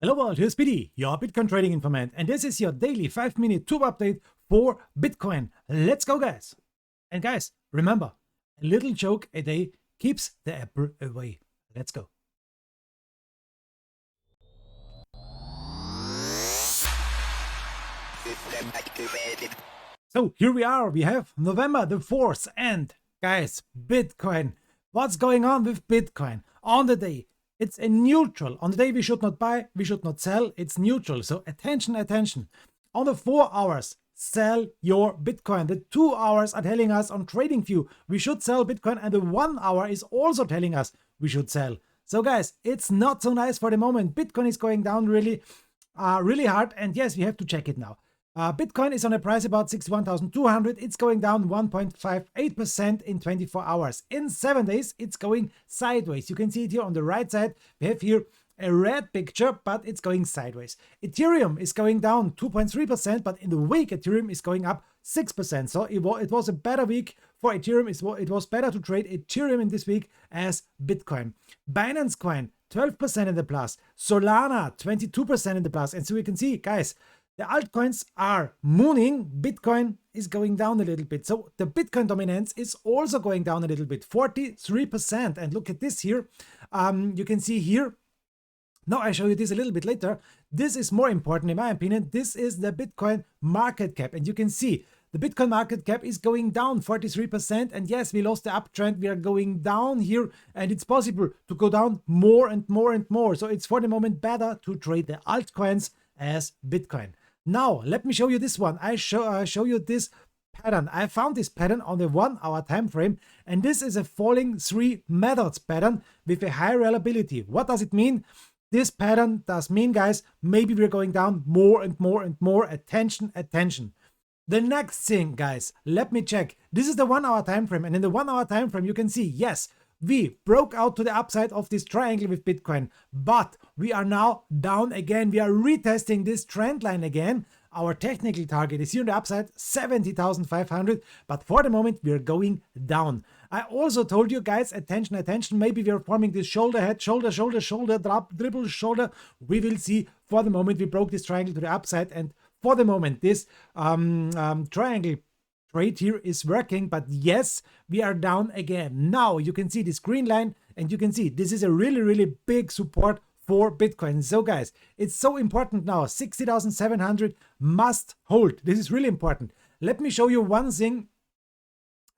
Hello world, here's Biti, your Bitcoin trading informant, and this is your daily 5-minute tube update for Bitcoin. Let's go, guys! And guys, remember, a little joke a day keeps the apple away. Let's go. So here we are, we have November the 4th, and guys, Bitcoin. What's going on with Bitcoin? On the day, it's a neutral. On the day we should not buy, we should not sell. It's neutral. So attention, attention. On the 4 hours, sell your Bitcoin. The 2 hours are telling us on TradingView we should sell Bitcoin, and the 1 hour is also telling us we should sell. So guys, it's not so nice for the moment. Bitcoin is going down really hard, and yes, we have to check it now. Bitcoin is on a price about 61,200. It's going down 1.58% in 24 hours. In 7 days, it's going sideways. You can see it here on the right side. We have here a red picture, but it's going sideways. Ethereum is going down 2.3%, but in the week, Ethereum is going up 6%. So it was a better week for Ethereum. It was better to trade Ethereum in this week as Bitcoin. Binance Coin, 12% in the plus. Solana, 22% in the plus. And so you can see, guys, the altcoins are mooning. Bitcoin is going down a little bit. So the Bitcoin dominance is also going down a little bit, 43%. And look at this here. You can see here. Now I show you this a little bit later. This is more important in my opinion. This is the Bitcoin market cap. And you can see the Bitcoin market cap is going down 43%. And yes, we lost the uptrend. We are going down here, and it's possible to go down more and more and more. So it's for the moment better to trade the altcoins as Bitcoin. Now, let me show you this one. I show you this pattern. I found this pattern on the 1 hour time frame, and this is a falling 3 methods pattern with a high reliability. What does it mean? This pattern does mean, guys, maybe we're going down more and more and more. Attention, attention. The next thing, guys, let me check. This is the 1 hour time frame, and in the 1 hour time frame, you can see, yes, we broke out to the upside of this triangle with Bitcoin, but we are now down again. We are retesting this trend line again. Our technical target is here on the upside, 70,500, but for the moment we are going down. I also told you guys, attention, attention, maybe we are forming this shoulder head, shoulder, shoulder, shoulder, dribble, shoulder. We will see. For the moment we broke this triangle to the upside, and for the moment this triangle trade here is working, but yes, we are down again. Now you can see this green line, and you can see this is a really big support for Bitcoin. So guys, it's so important now. 60,700 must hold. This is really important. Let me show you one thing,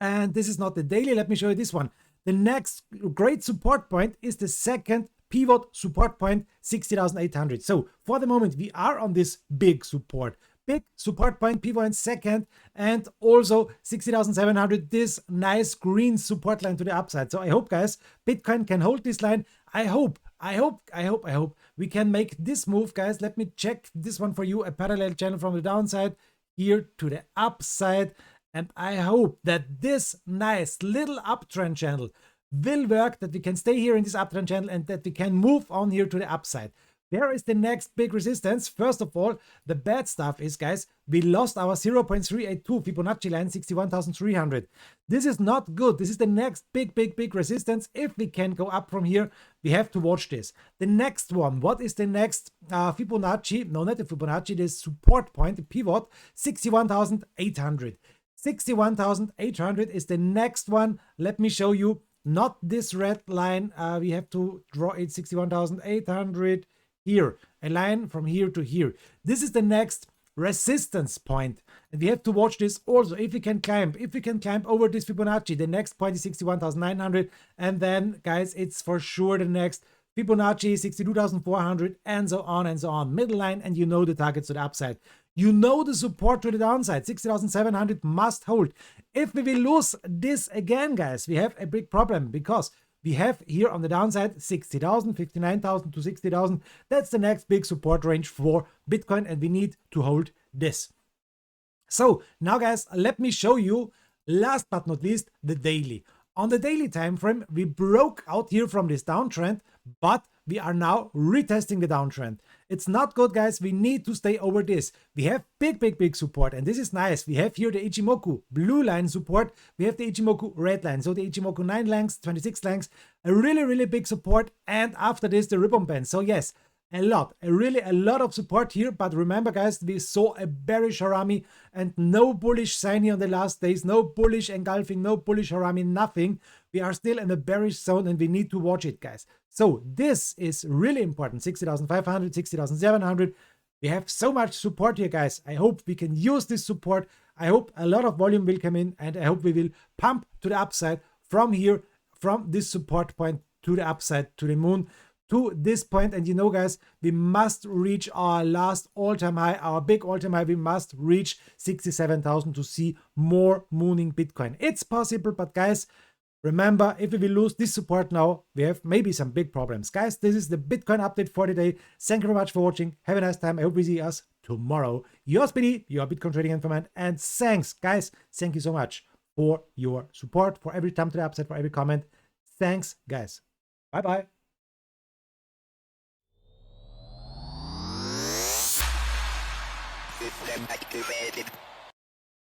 and this is not the daily. Let me show you this one. The next great support point is the second pivot support point, 60,800. So for the moment we are on this big support point, pivot second, and also 60,700, this nice green support line to the upside. So I hope, guys, Bitcoin can hold this line. I hope we can make this move, guys. Let me check this one for you, a parallel channel from the downside here to the upside, and I hope that this nice little uptrend channel will work, that we can stay here in this uptrend channel and that we can move on here to the upside. Where is the next big resistance? First of all, the bad stuff is, guys, we lost our 0.382 Fibonacci line, 61,300. This is not good. This is the next big resistance. If we can go up from here, we have to watch this. The next one, what is the next Fibonacci? No, not the Fibonacci, the support point, the pivot, 61,800. 61,800 is the next one. Let me show you. Not this red line. We have to draw it, 61,800. Here, a line from here to here. This is the next resistance point, and we have to watch this also. If we can climb over this Fibonacci, the next point is 61,900, and then, guys, it's for sure the next Fibonacci 62,400, and so on and so on. Middle line, and you know the targets to the upside. You know the support to the downside, 60,700 must hold. If we will lose this again, guys, we have a big problem, because we have here on the downside 60,000, 59,000 to 60,000. That's the next big support range for Bitcoin, and we need to hold this. So now, guys, let me show you, last but not least, the daily. On the daily time frame, we broke out here from this downtrend, but we are now retesting the downtrend. It's not good, guys. We need to stay over this. We have big support, and this is nice. We have here the Ichimoku blue line support. We have the Ichimoku red line. So the Ichimoku 9 lengths, 26 lengths, a really big support. And after this, the ribbon band. So yes, a lot, really a lot of support here. But remember, guys, we saw a bearish harami and no bullish sign here on the last days, no bullish engulfing, no bullish harami, nothing. We are still in a bearish zone and we need to watch it, guys. So this is really important. 60,500, 60,700. We have so much support here, guys. I hope we can use this support. I hope a lot of volume will come in, and I hope we will pump to the upside from here, from this support point to the upside, to the moon, to this point. And you know, guys, we must reach our last all-time high, our big all-time high. We must reach 67,000 to see more mooning Bitcoin. It's possible, but guys, remember, if we will lose this support now, we have maybe some big problems. Guys, this is the Bitcoin update for today. Thank you very much for watching. Have a nice time. I hope we see us tomorrow. Yours, Biti, your Bitcoin trading informant. And thanks, guys. Thank you so much for your support, for every time to the upside, for every comment. Thanks, guys. Bye-bye. System activated.